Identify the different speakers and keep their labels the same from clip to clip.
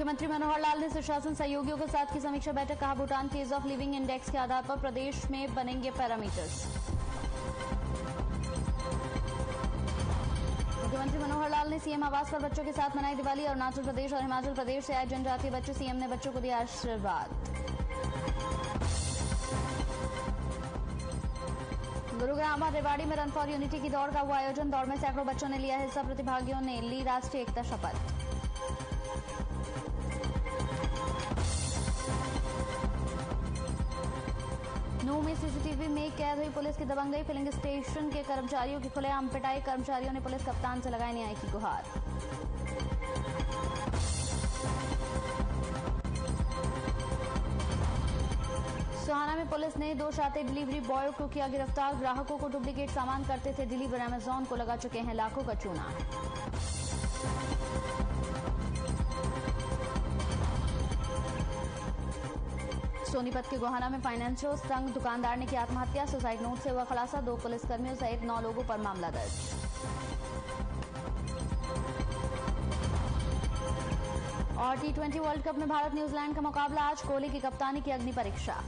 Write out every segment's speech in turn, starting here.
Speaker 1: मुख्यमंत्री मनोहर लाल ने सुशासन सहयोगियों के साथ की समीक्षा बैठक। कहा, भूटान के ईज ऑफ लिविंग इंडेक्स के आधार पर प्रदेश में बनेंगे पैरामीटर्स। मुख्यमंत्री मनोहर लाल ने सीएम आवास पर बच्चों के साथ मनाई दिवाली। अरुणाचल प्रदेश और हिमाचल प्रदेश से आए जनजातीय बच्चे, सीएम ने बच्चों को दिया आशीर्वाद। गुरुग्राम और रेवाड़ी में रन फॉर यूनिटी की दौड़ का हुआ आयोजन। दौड़ में सैकड़ों बच्चों ने लिया हिस्सा। प्रतिभागियों ने ली राष्ट्रीय एकता शपथ। नूह में सीसीटीवी में कैद हुई पुलिस की दबंगई। फिलिंग स्टेशन के कर्मचारियों की खुलेआम पिटाई। कर्मचारियों ने पुलिस कप्तान से लगाई न्याय की गुहार। सोहाना में पुलिस ने 2 शातिर डिलीवरी बॉय को किया गिरफ्तार। ग्राहकों को डुप्लीकेट सामान करते थे डिलीवर। अमेजॉन को लगा चुके हैं लाखों का चूना। सोनीपत के गोहाना में फाइनेंशियल संघ दुकानदार ने की आत्महत्या। सुसाइड नोट से हुआ खुलासा। 2 पुलिसकर्मियों सहित 9 लोगों पर मामला दर्ज। और T20 वर्ल्ड कप में भारत न्यूजीलैंड का मुकाबला आज। कोहली की कप्तानी की अग्नि परीक्षा।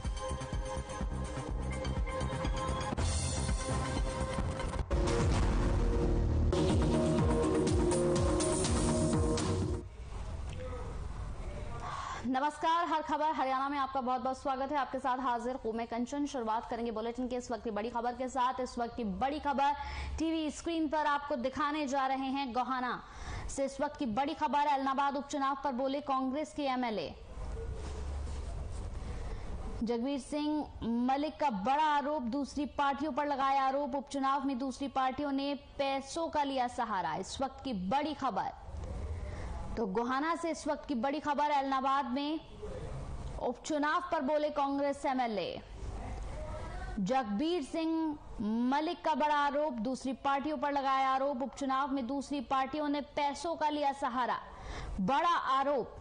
Speaker 1: नमस्कार, हर खबर हरियाणा में आपका बहुत बहुत स्वागत है। आपके साथ हाजिर हूं मैं कंचन। शुरुआत करेंगे बुलेटिन के इस वक्त की बड़ी खबर के साथ। इस वक्त की बड़ी खबर टीवी स्क्रीन पर आपको दिखाने जा रहे हैं। गोहाना से इस वक्त की बड़ी खबर। एलनाबाद उपचुनाव पर बोले कांग्रेस के एमएलए। जगबीर सिंह मलिक का बड़ा आरोप, दूसरी पार्टियों पर लगाया आरोप। उपचुनाव में दूसरी पार्टियों ने पैसों का लिया सहारा। इस वक्त की बड़ी खबर। तो गोहाना से इस वक्त की बड़ी खबर। एलनाबाद में उपचुनाव पर बोले कांग्रेस एमएलए। जगबीर सिंह मलिक का बड़ा आरोप, दूसरी पार्टियों पर लगाया आरोप। उपचुनाव में दूसरी पार्टियों ने पैसों का लिया सहारा, बड़ा आरोप।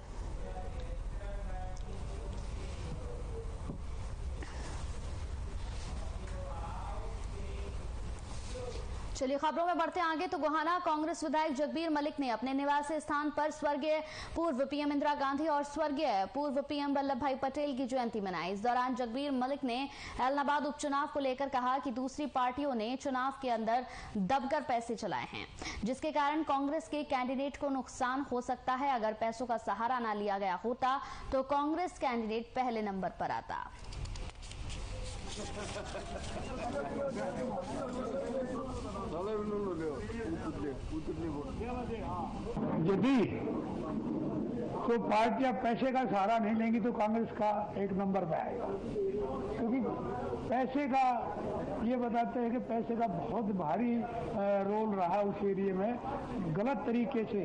Speaker 1: चलिए खबरों में बढ़ते आगे। तो गोहाना कांग्रेस विधायक जगबीर मलिक ने अपने निवास स्थान पर स्वर्गीय पूर्व पीएम इंदिरा गांधी और स्वर्गीय पूर्व पीएम वल्लभ भाई पटेल की जयंती मनाई। इस दौरान जगबीर मलिक ने एलनाबाद उपचुनाव को लेकर कहा कि दूसरी पार्टियों ने चुनाव के अंदर दबकर पैसे चलाए हैं, जिसके कारण कांग्रेस के कैंडिडेट को नुकसान हो सकता है। अगर पैसों का सहारा न लिया गया होता तो कांग्रेस कैंडिडेट पहले नंबर पर आता।
Speaker 2: यदि कोई पार्टियां पैसे का सहारा नहीं लेंगी तो कांग्रेस का 1 नंबर पे आएगा, क्योंकि पैसे का ये बताते हैं कि पैसे का बहुत भारी रोल रहा उस एरिया में। गलत तरीके से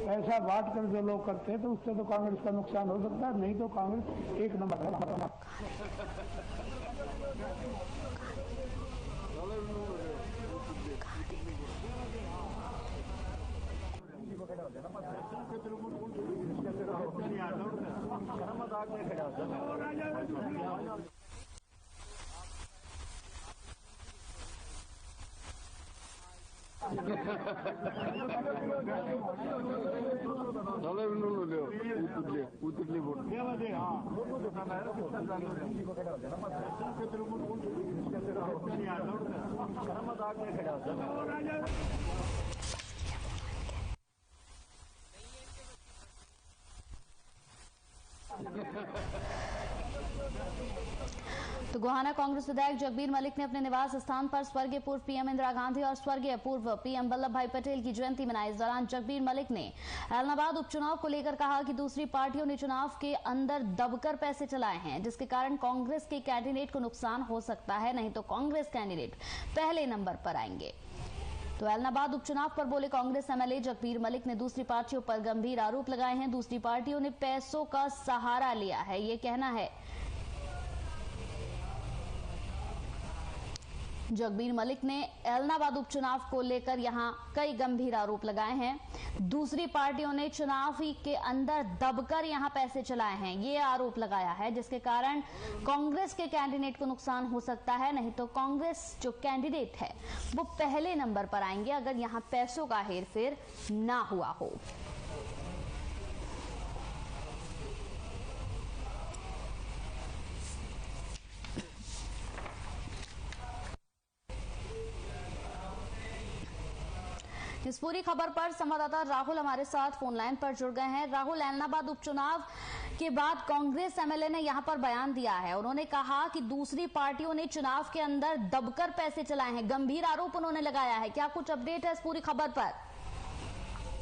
Speaker 2: पैसा बांट कर जो लोग करते हैं तो उससे तो कांग्रेस का नुकसान हो सकता है, नहीं तो कांग्रेस 1 नंबर है।
Speaker 1: तो गोहाना कांग्रेस विधायक जगबीर मलिक ने अपने निवास स्थान पर स्वर्गीय पूर्व पीएम इंदिरा गांधी और स्वर्गीय पूर्व पीएम वल्लभ भाई पटेल की जयंती मनाई। इस दौरान जगबीर मलिक ने एलनाबाद उपचुनाव को लेकर कहा कि दूसरी पार्टियों ने चुनाव के अंदर दबकर पैसे चलाए हैं, जिसके कारण कांग्रेस के कैंडिडेट को नुकसान हो सकता है, नहीं तो कांग्रेस कैंडिडेट पहले नंबर पर आएंगे। तो एलनाबाद उपचुनाव पर बोले कांग्रेस एमएलए जगबीर मलिक ने दूसरी पार्टियों पर गंभीर आरोप लगाए हैं। दूसरी पार्टियों ने पैसों का सहारा लिया है, ये कहना है जगबीर मलिक ने। एलनाबाद उपचुनाव को लेकर यहां कई गंभीर आरोप लगाए हैं। दूसरी पार्टियों ने चुनाव के अंदर दबकर यहां पैसे चलाए हैं, ये आरोप लगाया है, जिसके कारण कांग्रेस के कैंडिडेट को नुकसान हो सकता है, नहीं तो कांग्रेस जो कैंडिडेट है वो पहले नंबर पर आएंगे अगर यहां पैसों का हेरफेर ना हुआ हो। इस पूरी खबर पर संवाददाता राहुल हमारे साथ फोन लाइन पर जुड़ गए हैं। राहुल, ऐलनाबाद उपचुनाव के बाद कांग्रेस एमएलए ने यहां पर बयान दिया है। उन्होंने कहा कि दूसरी पार्टियों ने चुनाव के अंदर दबकर पैसे चलाए हैं, गंभीर आरोप उन्होंने लगाया है। क्या कुछ अपडेट है इस पूरी खबर पर?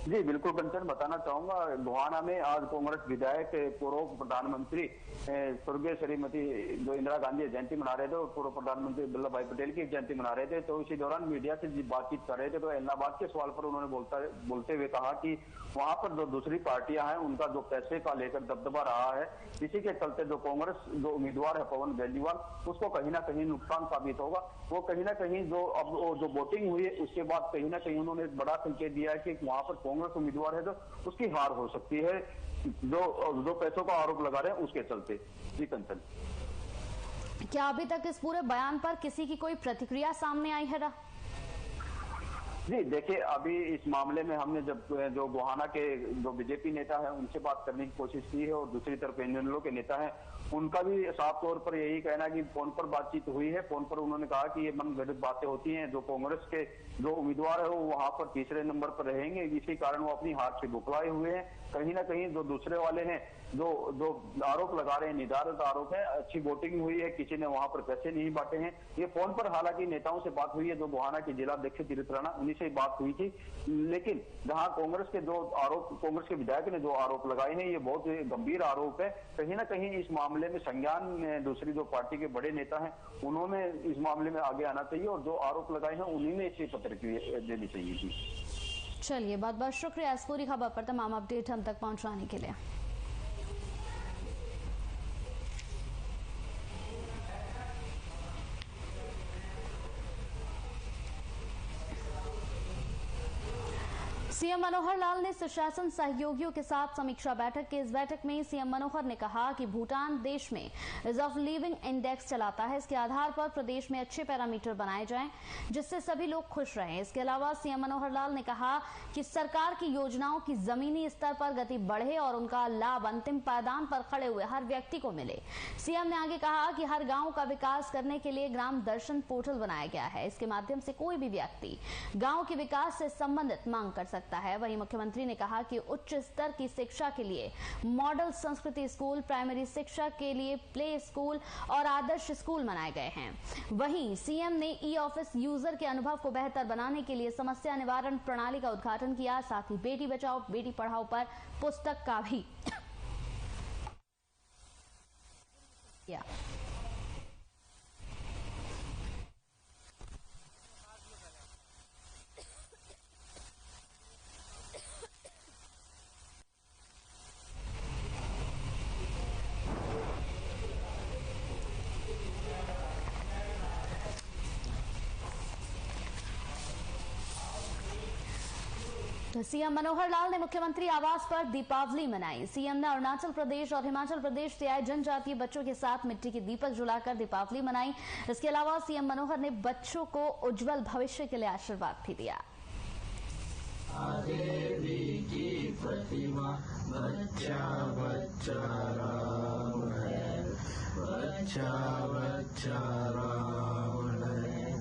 Speaker 3: जी बिल्कुल कंचन, बताना चाहूंगा गोहाना में आज कांग्रेस विधायक पूर्व प्रधानमंत्री स्वर्गीय श्रीमती जो इंदिरा गांधी जयंती मना रहे थे और पूर्व प्रधानमंत्री वल्लभ भाई पटेल की जयंती मना रहे थे, तो इसी दौरान मीडिया से बातचीत कर रहे थे। तो ऐलनाबाद के सवाल पर उन्होंने बोलते हुए कहा कि वहां पर जो दूसरी पार्टियां हैं उनका जो पैसे का लेकर दबदबा रहा है, इसी के चलते जो कांग्रेस जो उम्मीदवार है पवन बेलीवाल, उसको कहीं ना कहीं नुकसान साबित होगा। वो कहीं ना कहीं जो वोटिंग हुई है उसके बाद कहीं ना कहीं उन्होंने एक बड़ा संकेत दिया है कि वहां पर कांग्रेस उम्मीदवार है जो उसकी हार हो सकती है, जो पैसों का आरोप लगा रहे हैं उसके चलते। जी कंचन,
Speaker 1: क्या अभी तक इस पूरे बयान पर किसी की कोई प्रतिक्रिया सामने आई है?
Speaker 3: जी देखिए, अभी इस मामले में हमने जब जो गोहाना के जो बीजेपी नेता है उनसे बात करने की कोशिश की है और दूसरी तरफ इनेलो के नेता हैं, उनका भी साफ तौर पर यही कहना है कि फोन पर बातचीत हुई है। फोन पर उन्होंने कहा कि ये मनगढ़ंत बातें होती हैं, जो कांग्रेस के जो उम्मीदवार है वो वहां पर तीसरे नंबर पर रहेंगे, इसी कारण वो अपनी हार से बुकलाए हुए हैं। कहीं ना कहीं जो दूसरे वाले हैं जो आरोप लगा रहे हैं, निराधार आरोप है, अच्छी वोटिंग हुई है, किसी ने वहां पर पैसे नहीं बांटे हैं। ये फोन पर हालांकि नेताओं से बात हुई है, जो गोहाना के जिलाध्यक्ष तीरथ राणा, उन्हीं से बात हुई थी। लेकिन जहां कांग्रेस के जो आरोप, कांग्रेस के विधायक ने जो आरोप लगाए हैं, ये बहुत गंभीर आरोप है। कहीं ना कहीं इस मामले में संज्ञान दूसरी जो पार्टी के बड़े नेता हैं उन्होंने इस मामले में आगे आना चाहिए और जो आरोप लगाए हैं उन्हीं में इसे प्रतिक्रिया देनी चाहिए थी।
Speaker 1: चलिए, बहुत बहुत शुक्रिया इस पूरी खबर पर तमाम अपडेट हम तक पहुंचाने के लिए। सीएम मनोहर लाल ने सुशासन सहयोगियों के साथ समीक्षा बैठक की। इस बैठक में सीएम मनोहर ने कहा कि भूटान देश में इज ऑफ लिविंग इंडेक्स चलाता है, इसके आधार पर प्रदेश में अच्छे पैरामीटर बनाए जाएं जिससे सभी लोग खुश रहें। इसके अलावा सीएम मनोहर लाल ने कहा कि सरकार की योजनाओं की जमीनी स्तर पर गति बढ़े और उनका लाभ अंतिम पायदान पर खड़े हुए हर व्यक्ति को मिले। सीएम ने आगे कहा कि हर गाँव का विकास करने के लिए ग्राम दर्शन पोर्टल बनाया गया है, इसके माध्यम से कोई भी व्यक्ति गाँव के विकास से संबंधित मांग कर सकता है। वहीं मुख्यमंत्री ने कहा कि उच्च स्तर की शिक्षा के लिए मॉडल संस्कृति स्कूल, प्राइमरी शिक्षा के लिए प्ले स्कूल और आदर्श स्कूल बनाए गए हैं। वहीं सीएम ने ई ऑफिस यूजर के अनुभव को बेहतर बनाने के लिए समस्या निवारण प्रणाली का उद्घाटन किया। साथ ही बेटी बचाओ बेटी पढ़ाओ पर पुस्तक का भी किया। तो सीएम मनोहर लाल ने मुख्यमंत्री आवास पर दीपावली मनाई। सीएम ने अरुणाचल प्रदेश और हिमाचल प्रदेश से आए जनजातीय बच्चों के साथ मिट्टी के दीपक जलाकर दीपावली मनाई। इसके अलावा सीएम मनोहर ने बच्चों को उज्जवल भविष्य के लिए आशीर्वाद भी दिया।
Speaker 4: देवी की प्रतिमा बच्चा बच्चा राम है, बच्चा बच्चा राम है,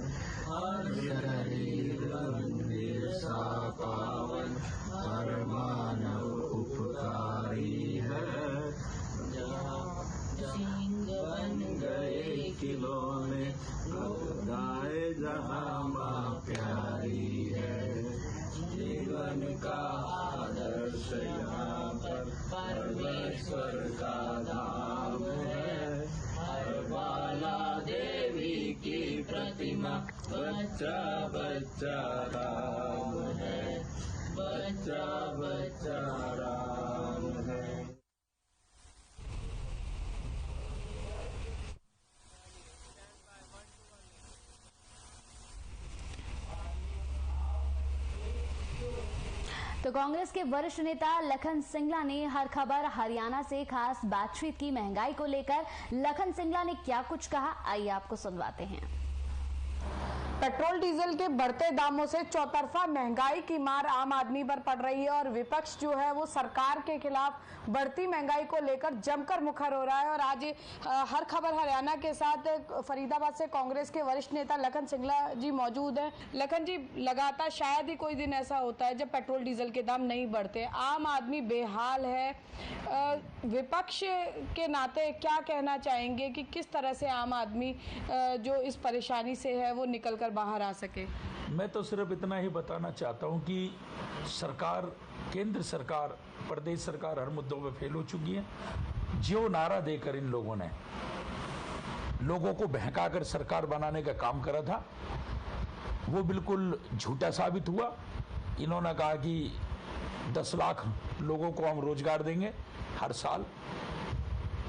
Speaker 4: हर शरीर मंदिर सा पावन, हर मानव उपकारी है। सिंह बन गए खिलौने, गाय जहाँ माँ प्यारी है, जीवन का आदर्श यहाँ पर परमेश्वर का धाम है। हर बाला देवी की प्रतिमा बच्चा बच्चा राम है, बच्चा बच्चा राम है।
Speaker 1: तो कांग्रेस के वरिष्ठ नेता लखन सिंगला ने हर खबर हरियाणा से खास बातचीत की। महंगाई को लेकर लखन सिंगला ने क्या कुछ कहा, आइए आपको सुनवाते हैं।
Speaker 5: पेट्रोल डीजल के बढ़ते दामों से चौतरफा महंगाई की मार आम आदमी पर पड़ रही है और विपक्ष जो है वो सरकार के खिलाफ बढ़ती महंगाई को लेकर जमकर मुखर हो रहा है। और आज हर खबर हरियाणा के साथ फरीदाबाद से कांग्रेस के वरिष्ठ नेता लखन सिंगला जी मौजूद हैं। लखन जी, लगातार शायद ही कोई दिन ऐसा होता है जब पेट्रोल डीजल के दाम नहीं बढ़ते, आम आदमी बेहाल है। विपक्ष के नाते क्या कहना चाहेंगे कि किस तरह से आम आदमी जो इस परेशानी से है वो निकल कर बाहर आ सके?
Speaker 6: मैं तो सिर्फ इतना ही बताना चाहता हूं कि सरकार, केंद्र सरकार, प्रदेश सरकार हर मुद्दों पे फेल हो चुकी है। जो नारा देकर इन लोगों ने लोगों को बहकाकर सरकार बनाने का काम करा था वो बिल्कुल झूठा साबित हुआ। इन्होंने कहा कि 10 लाख लोगों को हम रोजगार देंगे हर साल,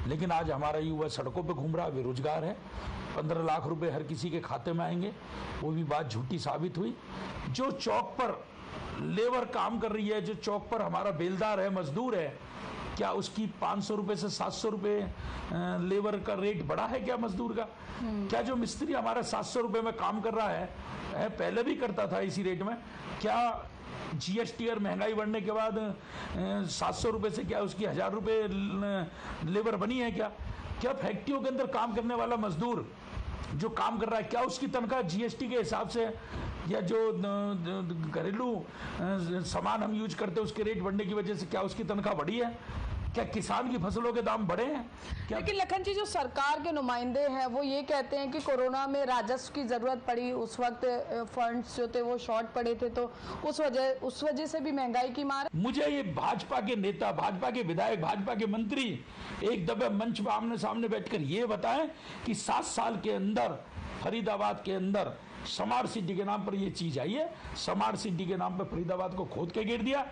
Speaker 6: लेकिन आज हमारा युवा सड़कों पे घूम रहा, बेरोजगार है। 15 लाख रुपए हर किसी के खाते में आएंगे, वो भी बात झूठी साबित हुई। जो चौक पर लेबर काम कर रही है, जो चौक पर हमारा बेलदार है, मजदूर है, क्या उसकी 500 रुपए से 700 रुपए लेबर का रेट बढ़ा है क्या मजदूर का? क्या जो मिस्त्री हमारा 700 रुपए में काम कर रहा है, पहले भी करता था इसी रेट में, क्या जीएसटी और महंगाई बढ़ने के बाद 700 रुपए से क्या उसकी 1000 रुपए लेबर बनी है क्या? क्या फैक्ट्रियों के अंदर काम करने वाला मजदूर जो काम कर रहा है, क्या उसकी तनख्वाह जीएसटी के हिसाब से, या जो घरेलू सामान हम यूज करते हैं उसके रेट बढ़ने की वजह से क्या उसकी तनख्वाह बढ़ी है? क्या किसान की फसलों के दाम बढ़े हैं?
Speaker 5: लेकिन लखन जी, जो सरकार के नुमाइंदे हैं वो ये कहते हैं कि कोरोना में राजस्व की जरूरत पड़ी, उस वक्त फंड्स जो थे वो शॉर्ट पड़े थे, तो उस वजह से भी महंगाई की मार।
Speaker 6: मुझे ये भाजपा के नेता, भाजपा के विधायक, भाजपा के मंत्री एक दफे मंच पर आमने सामने बैठकर ये बताएं कि 7 साल के अंदर फरीदाबाद के अंदर स्मार्ट सिटी के नाम पर ये चीज आई है, स्मार्ट सिटी के नाम पर फरीदाबाद को खोद के गिर दिया।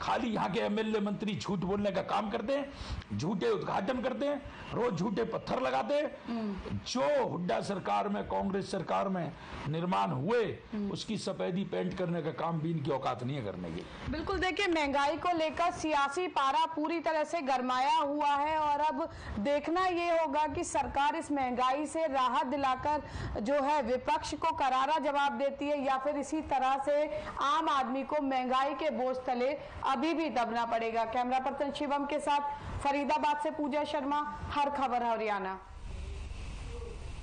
Speaker 6: खाली यहाँ के एमएलए मंत्री झूठ बोलने का काम करते हैं, झूठे उद्घाटन करते हैं, रोज झूठे पत्थर लगाते हैं। जो हुड्डा सरकार में, कांग्रेस सरकार में निर्माण हुए उसकी सफेदी पेंट करने का काम भी इनकी औकात नहीं है करने की।
Speaker 5: बिल्कुल, देखिए महंगाई को लेकर सियासी पारा पूरी तरह से गरमाया हुआ है और अब देखना ये होगा कि सरकार इस महंगाई से राहत दिलाकर जो है विपक्ष को करारा जवाब देती है या फिर इसी तरह से आम आदमी को महंगाई के बोझ तले अभी भी दबना पड़ेगा। कैमरा पर्सन शिवम के साथ फरीदाबाद से पूजा शर्मा, हर खबर हरियाणा।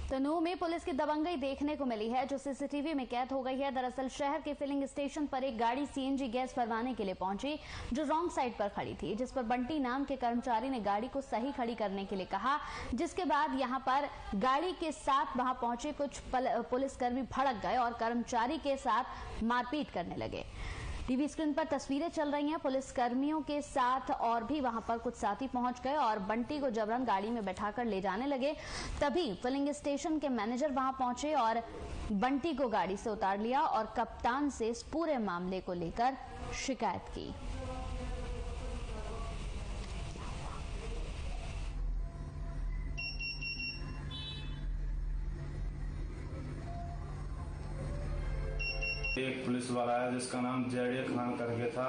Speaker 1: तनू में पुलिस की दबंगई देखने को मिली है जो सीसीटीवी में कैद हो गई है। दरअसल शहर के फिलिंग स्टेशन पर एक गाड़ी सीएनजी गैस भरवाने के लिए पहुंची जो रॉन्ग साइड पर खड़ी थी, जिस पर बंटी नाम के कर्मचारी ने गाड़ी को सही खड़ी करने के लिए कहा, जिसके बाद यहां पर गाड़ी के साथ वहां पहुंचे कुछ पुलिसकर्मी भड़क गए और कर्मचारी के साथ मारपीट करने लगे। टीवी स्क्रीन पर तस्वीरें चल रही हैं। पुलिस कर्मियों के साथ और भी वहां पर कुछ साथी पहुंच गए और बंटी को जबरन गाड़ी में बैठाकर ले जाने लगे। तभी फिलिंग स्टेशन के मैनेजर वहां पहुंचे और बंटी को गाड़ी से उतार लिया और कप्तान से इस पूरे मामले को लेकर शिकायत की।
Speaker 7: एक पुलिस वाला है जिसका नाम जेडे खान करके था,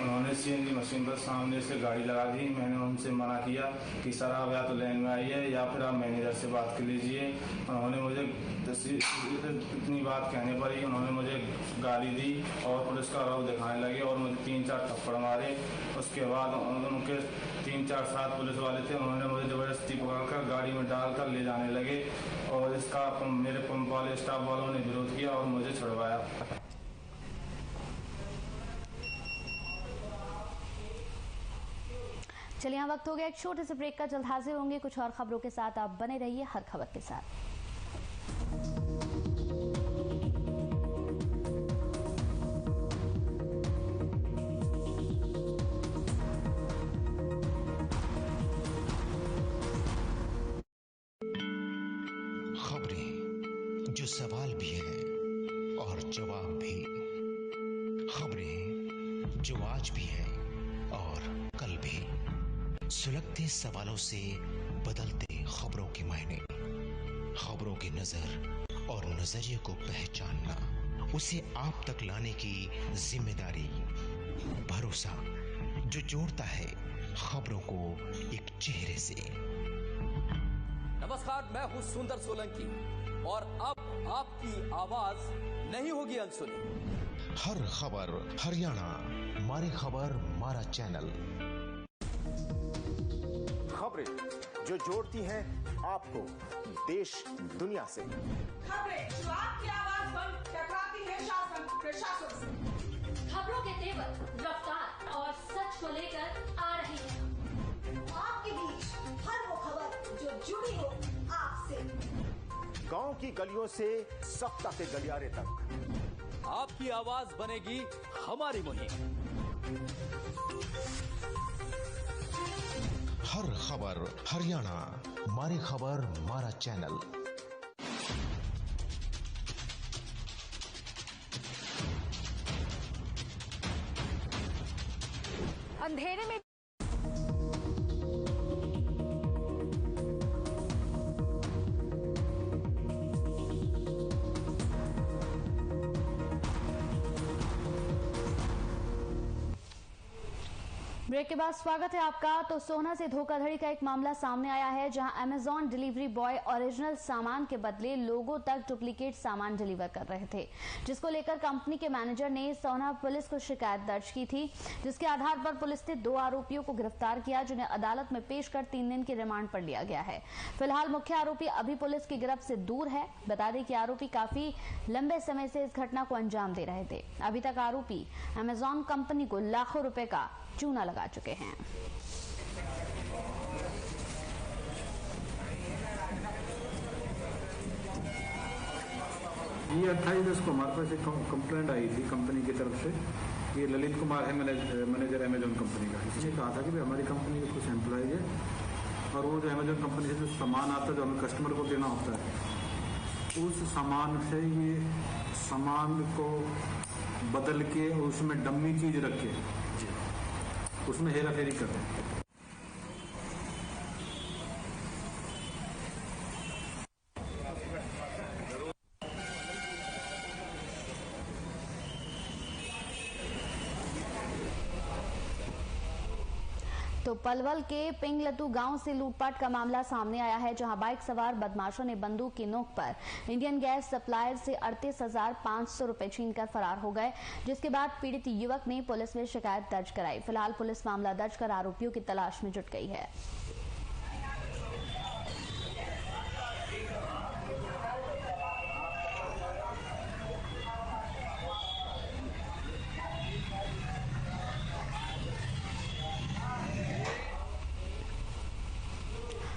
Speaker 7: उन्होंने सीएनजी मशीन पर सामने से गाड़ी लगा दी। मैंने उनसे मना किया कि सर आप या तो लाइन में आइए या फिर आप मैनेजर से बात कर लीजिए। उन्होंने मुझे इतनी बात कहने पर ही उन्होंने मुझे गाली दी और पुलिस का रौब दिखाने लगे और मुझे 3-4 थप्पड़ मारे। उसके बाद उनके 3-4 साथ पुलिस वाले थे, उन्होंने मुझे जबरदस्ती पकड़कर गाड़ी में डालकर ले जाने लगे और इसका मेरे पंप वाले स्टाफ वालों ने विरोध किया और मुझे छुड़वाया।
Speaker 1: चलिए, यहाँ वक्त हो गया एक छोटे से ब्रेक का। जल्द हाजिर होंगे कुछ और खबरों के साथ। आप बने रहिए हर खबर के साथ।
Speaker 8: खबरें जो सवाल भी है और जवाब भी, खबरें जो आज भी है और कल भी। सुलगते सवालों से बदलते खबरों के मायने, खबरों की नजर और नजरिए को पहचानना, उसे आप तक लाने की जिम्मेदारी, भरोसा जो जोड़ता है खबरों को एक चेहरे से।
Speaker 9: नमस्कार, मैं हूं सुंदर सोलंकी। और अब आपकी आवाज नहीं होगी अनसुनी।
Speaker 8: हर खबर हरियाणा, मारी खबर मारा चैनल।
Speaker 10: खबरें जो जोड़ती हैं आपको देश दुनिया से।
Speaker 11: खबरें जो आपकी आवाज पर टकराती है शासन प्रशासन से।
Speaker 12: खबरों के तेवर, रफ्तार और सच को लेकर आ रही है
Speaker 11: आपके बीच हर वो खबर जो जुड़ी हो आपसे।
Speaker 10: गांव की गलियों से सप्ताह के गलियारे तक
Speaker 9: आपकी आवाज बनेगी हमारी मुहिम।
Speaker 8: हर खबर हरियाणा, मारी खबर मारा चैनल।
Speaker 5: अंधेरे में
Speaker 1: ब्रेक के बाद स्वागत है आपका। तो सोना से धोखाधड़ी का एक मामला सामने आया है, जहां अमेजॉन डिलीवरी बॉय ओरिजिनल सामान के बदले लोगों तक डुप्लीकेट सामान डिलीवर कर रहे थे, जिसको लेकर कंपनी के मैनेजर ने सोना पुलिस को शिकायत दर्ज की थी, जिसके आधार पर पुलिस ने 2 आरोपियों को गिरफ्तार किया, जिन्हें अदालत में पेश कर 3 दिन की रिमांड पर लिया गया है। फिलहाल मुख्य आरोपी अभी पुलिस की गिरफ्त से दूर है। बता दें कि आरोपी काफी लंबे समय से इस घटना को अंजाम दे रहे थे। अभी तक आरोपी अमेजॉन कंपनी को लाखों रुपए का चूना लगा चुके हैं।
Speaker 13: ये 28 को हमारे पास एक कंप्लेंट आई थी कंपनी की तरफ से। ये ललित कुमार है, मैनेजर अमेजॉन कंपनी का। इसने कहा था कि भाई हमारी कंपनी के कुछ एम्प्लॉयज है और वो जो अमेजॉन कंपनी से जो सामान आता है जो हमें कस्टमर को देना होता है, उस सामान से ये सामान को बदल के उसमें डम्मी चीज रख के उसमें हेरा फेरी कर रहे हैं।
Speaker 1: तो पलवल के पिंगलतू गांव से लूटपाट का मामला सामने आया है, जहां बाइक सवार बदमाशों ने बंदूक की नोक पर इंडियन गैस सप्लायर से 38,500 रुपए छीनकर फरार हो गए, जिसके बाद पीड़ित युवक ने पुलिस में शिकायत दर्ज कराई। फिलहाल पुलिस मामला दर्ज कर आरोपियों की तलाश में जुट गई है।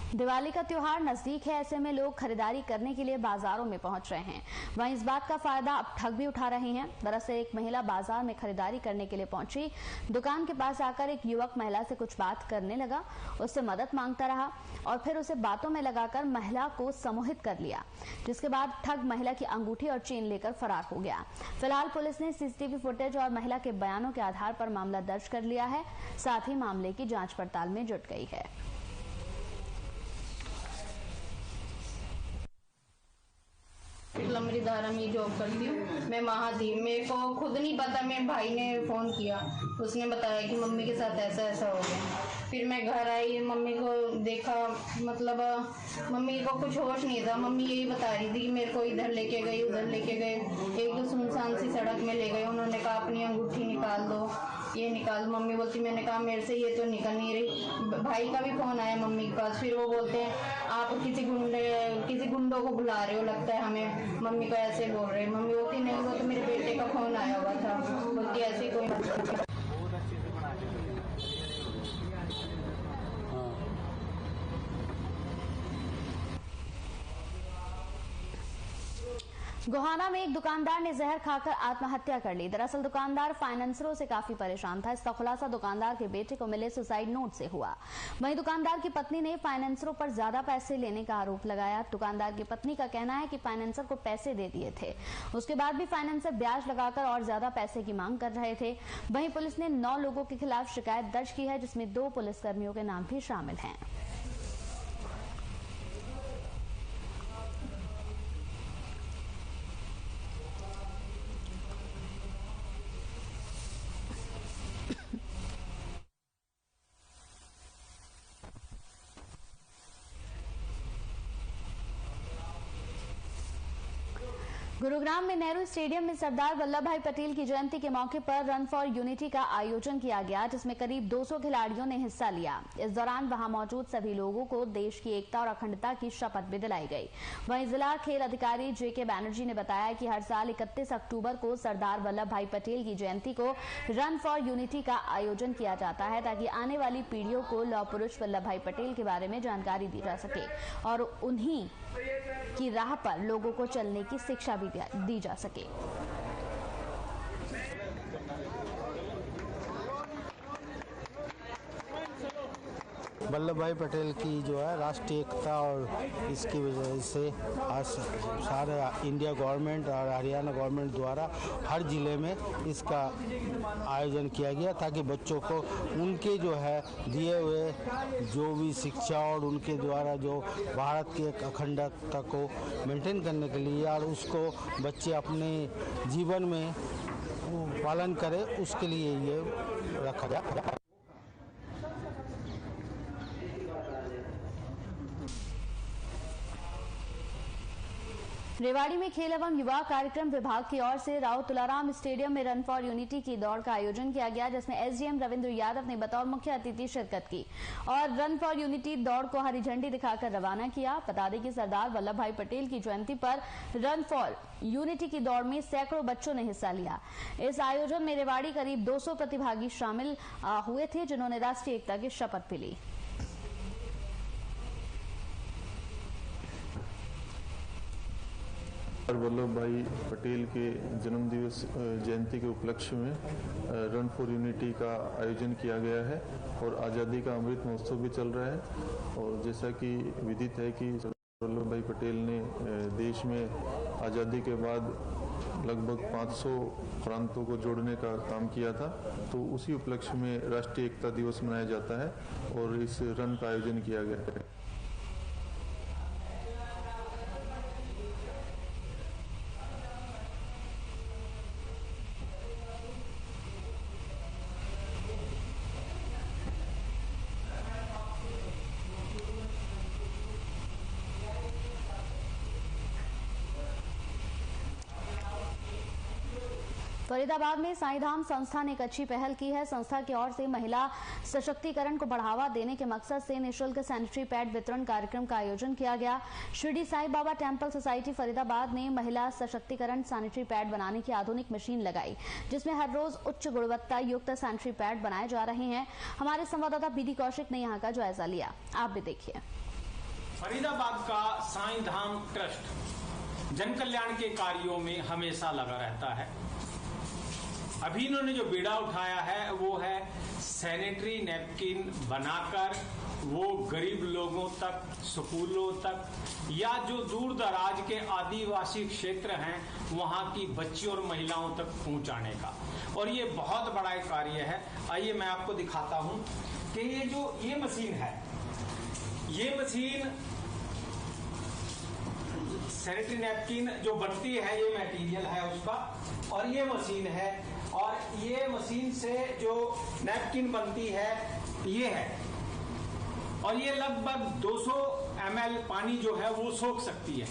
Speaker 1: दिवाली का त्योहार नजदीक है, ऐसे में लोग खरीदारी करने के लिए बाजारों में पहुंच रहे हैं। वहीं इस बात का फायदा अब ठग भी उठा रहे हैं। दरअसल एक महिला बाजार में खरीदारी करने के लिए पहुंची। दुकान के पास आकर एक युवक महिला से कुछ बात करने लगा, उससे मदद मांगता रहा और फिर उसे बातों में लगाकर महिला को सम्मोहित कर लिया, जिसके बाद ठग महिला की अंगूठी और चेन लेकर फरार हो गया। फिलहाल पुलिस ने सीसीटीवी फुटेज और महिला के बयानों के आधार पर मामला दर्ज कर लिया है, साथ ही मामले की जांच पड़ताल में जुट गई है।
Speaker 14: लंबी धारा में जॉब करती हूँ मैं वहाँ थी। मेरे को खुद नहीं पता, मेरे भाई ने फ़ोन किया, उसने बताया कि मम्मी के साथ ऐसा ऐसा हो गया। फिर मैं घर आई, मम्मी को देखा, मतलब मम्मी को कुछ होश नहीं था। मम्मी यही बता रही थी कि मेरे को इधर लेके गई उधर लेके गए, एक तो सुनसान सी सड़क में ले गए। उन्होंने कहा अपनी अंगूठी निकाल दो, ये निकाल। मम्मी बोलती, मैंने कहा मेरे से ये तो निकल नहीं रही। भाई का भी फ़ोन आया मम्मी के पास, फिर वो बोलते हैं आप किसी गुंडों को बुला रहे हो, लगता है हमें। मम्मी को ऐसे बोल रहे। मम्मी बोलती नहीं, वो तो मेरे बेटे का फोन आया हुआ था। बोलती ऐसी कोई
Speaker 1: गोहाना में एक दुकानदार ने जहर खाकर आत्महत्या कर ली। दरअसल दुकानदार फाइनेंसरों से काफी परेशान था। इसका खुलासा दुकानदार के बेटे को मिले सुसाइड नोट से हुआ। वहीं दुकानदार की पत्नी ने फाइनेंसरों पर ज्यादा पैसे लेने का आरोप लगाया। दुकानदार की पत्नी का कहना है कि फाइनेंसर को पैसे दे दिए थे, उसके बाद भी फाइनेंसर ब्याज लगाकर और ज्यादा पैसे की मांग कर रहे थे। वहीं पुलिस ने 9 लोगों के खिलाफ शिकायत दर्ज की है, जिसमें 2 पुलिसकर्मियों के नाम भी शामिल हैं। गुरुग्राम में नेहरू स्टेडियम में सरदार वल्लभ भाई पटेल की जयंती के मौके पर रन फॉर यूनिटी का आयोजन किया गया, जिसमें करीब 200 खिलाड़ियों ने हिस्सा लिया। इस दौरान वहां मौजूद सभी लोगों को देश की एकता और अखंडता की शपथ भी दिलाई गई। वहीं जिला खेल अधिकारी जेके बैनर्जी ने बताया कि हर साल 31 अक्टूबर को सरदार वल्लभ भाई पटेल की जयंती को रन फॉर यूनिटी का आयोजन किया जाता है, ताकि आने वाली पीढ़ियों को लौह पुरुष वल्लभ भाई पटेल के बारे में जानकारी दी जा सके और उन्हीं की राह पर लोगों को चलने की शिक्षा भी दी जा सके।
Speaker 15: वल्लभ भाई पटेल की जो है राष्ट्रीय एकता और इसकी वजह से आज सारे इंडिया गवर्नमेंट और हरियाणा गवर्नमेंट द्वारा हर जिले में इसका आयोजन किया गया, ताकि बच्चों को उनके जो है दिए हुए जो भी शिक्षा और उनके द्वारा जो भारत की एक अखंडता को मेंटेन करने के लिए और उसको बच्चे अपने जीवन में पालन करें, उसके लिए ये रखा गया।
Speaker 1: रेवाड़ी में खेल एवं युवा कार्यक्रम विभाग की ओर से राव तुलाराम स्टेडियम में रन फॉर यूनिटी की दौड़ का आयोजन किया गया, जिसमें एसडीएम रविंद्र यादव ने बतौर मुख्य अतिथि शिरकत की और रन फॉर यूनिटी दौड़ को हरी झंडी दिखाकर रवाना किया। बता दें कि सरदार वल्लभ भाई पटेल की जयंती पर रन फॉर यूनिटी की दौड़ में सैकड़ों बच्चों ने हिस्सा लिया। इस आयोजन में रेवाड़ी करीब 200 प्रतिभागी शामिल हुए थे, जिन्होंने राष्ट्रीय एकता की शपथ भी ली।
Speaker 16: वल्लभ भाई पटेल के जन्म दिवस जयंती के उपलक्ष्य में रन फॉर यूनिटी का आयोजन किया गया है और आज़ादी का अमृत महोत्सव भी चल रहा है। और जैसा कि विदित है कि वल्लभ भाई पटेल ने देश में आज़ादी के बाद लगभग 500 प्रांतों को जोड़ने का काम किया था, तो उसी उपलक्ष्य में राष्ट्रीय एकता दिवस मनाया जाता है और इस रन का आयोजन किया गया है।
Speaker 1: फरीदाबाद में साईधाम संस्था ने एक अच्छी पहल की है। संस्था की ओर से महिला सशक्तिकरण को बढ़ावा देने के मकसद से निःशुल्क सैनिटरी पैड वितरण कार्यक्रम का आयोजन किया गया। शिरडी साईं बाबा टेम्पल सोसाइटी फरीदाबाद ने महिला सशक्तिकरण सैनिटरी पैड बनाने की आधुनिक मशीन लगाई, जिसमें हर रोज उच्च गुणवत्ता युक्त सैनिटरी पैड बनाए जा रहे हैं। हमारे संवाददाता बीडी कौशिक ने यहाँ का जायजा लिया, आप भी देखिए।
Speaker 17: फरीदाबाद का साईधाम ट्रस्ट जन कल्याण के कार्यों में हमेशा लगा रहता है। अभी इन्होंने जो बीड़ा उठाया है वो है सैनिटरी नैपकिन बनाकर वो गरीब लोगों तक, स्कूलों तक या जो दूर दराज के आदिवासी क्षेत्र हैं वहां की बच्चियों और महिलाओं तक पहुंचाने का, और ये बहुत बड़ा एक कार्य है। आइए मैं आपको दिखाता हूं कि ये मशीन है, ये मशीन सैनिटरी नैपकिन जो बनती है, ये मटेरियल है उसका, और ये मशीन है, और ये मशीन से जो नैपकिन बनती है ये है, और ये लगभग 200 ml पानी जो है वो सोख सकती है।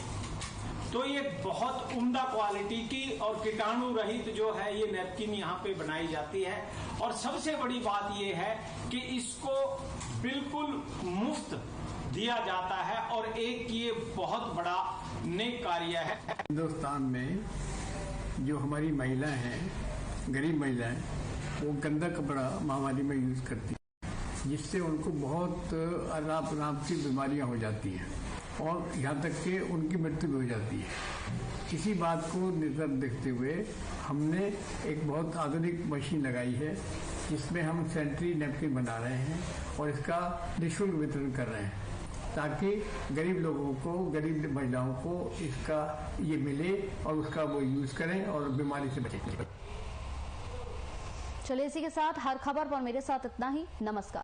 Speaker 17: तो ये बहुत उम्दा क्वालिटी की और कीटाणु रहित जो है ये नैपकिन यहाँ पे बनाई जाती है। और सबसे बड़ी बात ये है कि इसको बिल्कुल मुफ्त दिया जाता है, और एक ये बहुत बड़ा नेक कार्य है।
Speaker 18: हिंदुस्तान में जो हमारी महिलाएं हैं, गरीब महिलाएं, वो गंदा कपड़ा महामारी में यूज करती है, जिससे उनको बहुत अनाप की बीमारियां हो जाती हैं और यहाँ तक कि उनकी मृत्यु भी हो जाती है। इसी बात को नजर देखते हुए हमने एक बहुत आधुनिक मशीन लगाई है, जिसमें हम सैनिटरी नैपकिन बना रहे हैं और इसका निःशुल्क वितरण कर रहे हैं, ताकि गरीब लोगों को, गरीब महिलाओं को इसका ये मिले और उसका वो यूज करें और बीमारी से बचें।
Speaker 1: चलिए इसी के साथ हर खबर पर मेरे साथ इतना ही। नमस्कार।